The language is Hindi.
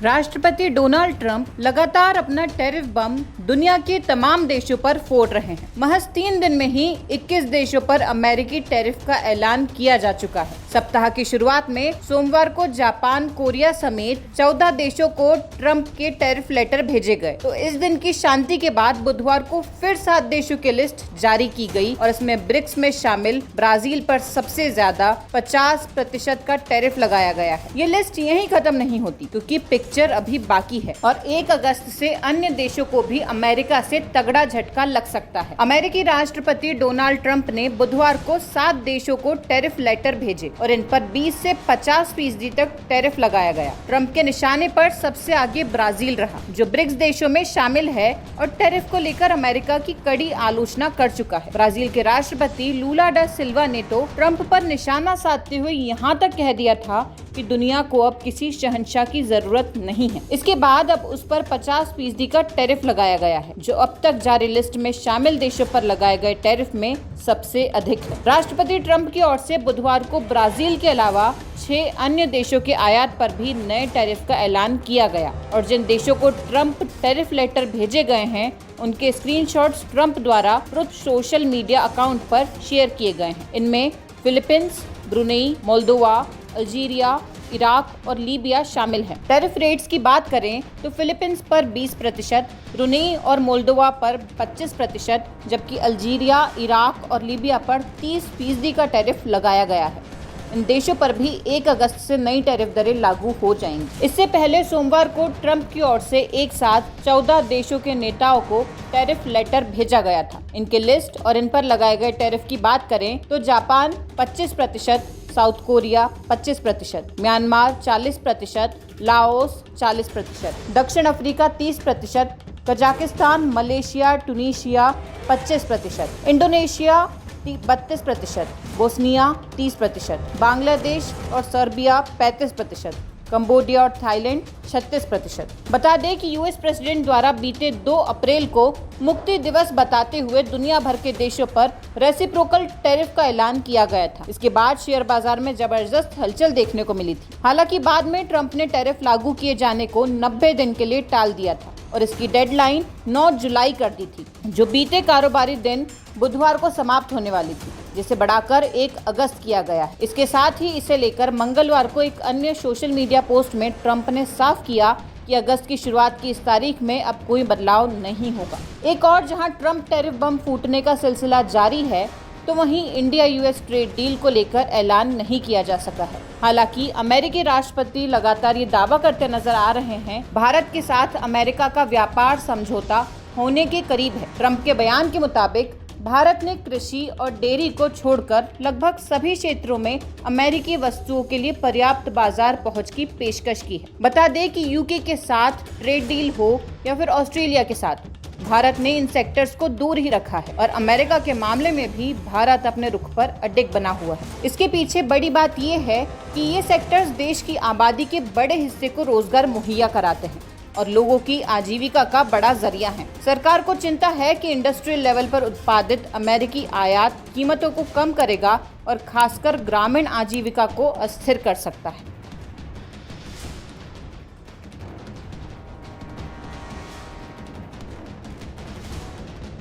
राष्ट्रपति डोनाल्ड ट्रंप लगातार अपना टैरिफ बम दुनिया के तमाम देशों पर फोड़ रहे हैं। महज 3 दिन में ही 21 देशों पर अमेरिकी टैरिफ का ऐलान किया जा चुका है। सप्ताह की शुरुआत में सोमवार को जापान, कोरिया समेत 14 देशों को ट्रंप के टैरिफ लेटर भेजे गए। तो इस दिन की शांति के बाद बुधवार को फिर 7 देशों की लिस्ट जारी की गई और इसमें ब्रिक्स में शामिल ब्राजील पर सबसे ज्यादा 50% का टैरिफ लगाया गया है। ये लिस्ट यहीं खत्म नहीं होती क्योंकि पिक्चर अभी बाकी है और 1 अगस्त से अन्य देशों को भी अमेरिका से तगड़ा झटका लग सकता है। अमेरिकी राष्ट्रपति डोनाल्ड ट्रंप ने बुधवार को 7 देशों को टैरिफ लेटर भेजे और इन पर 20 से 50% तक टैरिफ लगाया गया। ट्रंप के निशाने पर सबसे आगे ब्राजील रहा, जो ब्रिक्स देशों में शामिल है और टैरिफ को लेकर अमेरिका की कड़ी आलोचना कर चुका है। ब्राजील के राष्ट्रपति लूला डा सिल्वा ने तो ट्रंप पर निशाना साधते हुए यहाँ तक कह दिया था कि दुनिया को अब किसी शहंशाह की जरूरत नहीं है। इसके बाद अब उस पर 50% का टैरिफ लगाया गया है, जो अब तक जारी लिस्ट में शामिल देशों पर लगाए गए टैरिफ में सबसे अधिक है। राष्ट्रपति ट्रंप की ओर से बुधवार को ब्राजील के अलावा 6 अन्य देशों के आयात पर भी नए टैरिफ का ऐलान किया गया और जिन देशों को ट्रंप टैरिफ लेटर भेजे गए हैं उनके स्क्रीनशॉट्स ट्रंप द्वारा ट्रुथ सोशल मीडिया अकाउंट पर शेयर किए गए हैं। इनमें Philippines, Brunei, Moldova, Algeria, Iraq और लीबिया शामिल हैं। टैरिफ रेट्स की बात करें तो फिलीपींस पर 20%, ब्रुनेई और मोल्दोवा पर 25%, जबकि अल्जीरिया, इराक और लीबिया पर 30% का टैरिफ लगाया गया है। इन देशों पर भी 1 अगस्त से नई टैरिफ दरें लागू हो जाएंगी। इससे पहले सोमवार को ट्रंप की ओर से एक साथ 14 देशों के नेताओं को टैरिफ लेटर भेजा गया था। इनके लिस्ट और इन पर लगाए गए टैरिफ की बात करें तो Japan 25%, south Korea 25%, Myanmar 40%, Laos 40%, दक्षिण Africa 30%, Kazakhstan, Malaysia, टूनीशिया 25%, Indonesia 32%, Bosnia 30%, Bangladesh और सर्बिया 35%, कंबोडिया और थाईलैंड 36%। बता दें कि यूएस प्रेसिडेंट द्वारा बीते 2 अप्रैल को मुक्ति दिवस बताते हुए दुनिया भर के देशों पर रेसिप्रोकल टैरिफ का ऐलान किया गया था। इसके बाद शेयर बाजार में जबरदस्त हलचल देखने को मिली थी। हालांकि बाद में ट्रंप ने टैरिफ लागू किए जाने को 90 दिन के लिए टाल दिया था और इसकी डेडलाइन 9 जुलाई कर दी थी, जो बीते कारोबारी दिन बुधवार को समाप्त होने वाली थी, जिसे बढ़ाकर 1 अगस्त किया गया है। इसके साथ ही इसे लेकर मंगलवार को एक अन्य सोशल मीडिया पोस्ट में ट्रंप ने साफ किया कि अगस्त की शुरुआत की इस तारीख में अब कोई बदलाव नहीं होगा। एक और जहां ट्रंप टैरिफ बम फूटने का सिलसिला जारी है, तो वहीं इंडिया यूएस ट्रेड डील को लेकर ऐलान नहीं किया जा सका है। हालांकि अमेरिकी राष्ट्रपति लगातार ये दावा करते नजर आ रहे हैं भारत के साथ अमेरिका का व्यापार समझौता होने के करीब है। ट्रंप के बयान के मुताबिक भारत ने कृषि और डेयरी को छोड़कर लगभग सभी क्षेत्रों में अमेरिकी वस्तुओं के लिए पर्याप्त बाजार पहुंच की पेशकश की है। बता दें कि यूके के साथ ट्रेड डील हो या फिर ऑस्ट्रेलिया के साथ, भारत ने इन सेक्टर्स को दूर ही रखा है और अमेरिका के मामले में भी भारत अपने रुख पर अडिग बना हुआ है। इसके पीछे बड़ी बात यह है कि ये सेक्टर्स देश की आबादी के बड़े हिस्से को रोजगार मुहैया कराते हैं और लोगों की आजीविका का बड़ा जरिया है। सरकार को चिंता है कि इंडस्ट्रियल लेवल पर उत्पादित अमेरिकी आयात कीमतों को कम करेगा और खासकर ग्रामीण आजीविका को अस्थिर कर सकता है।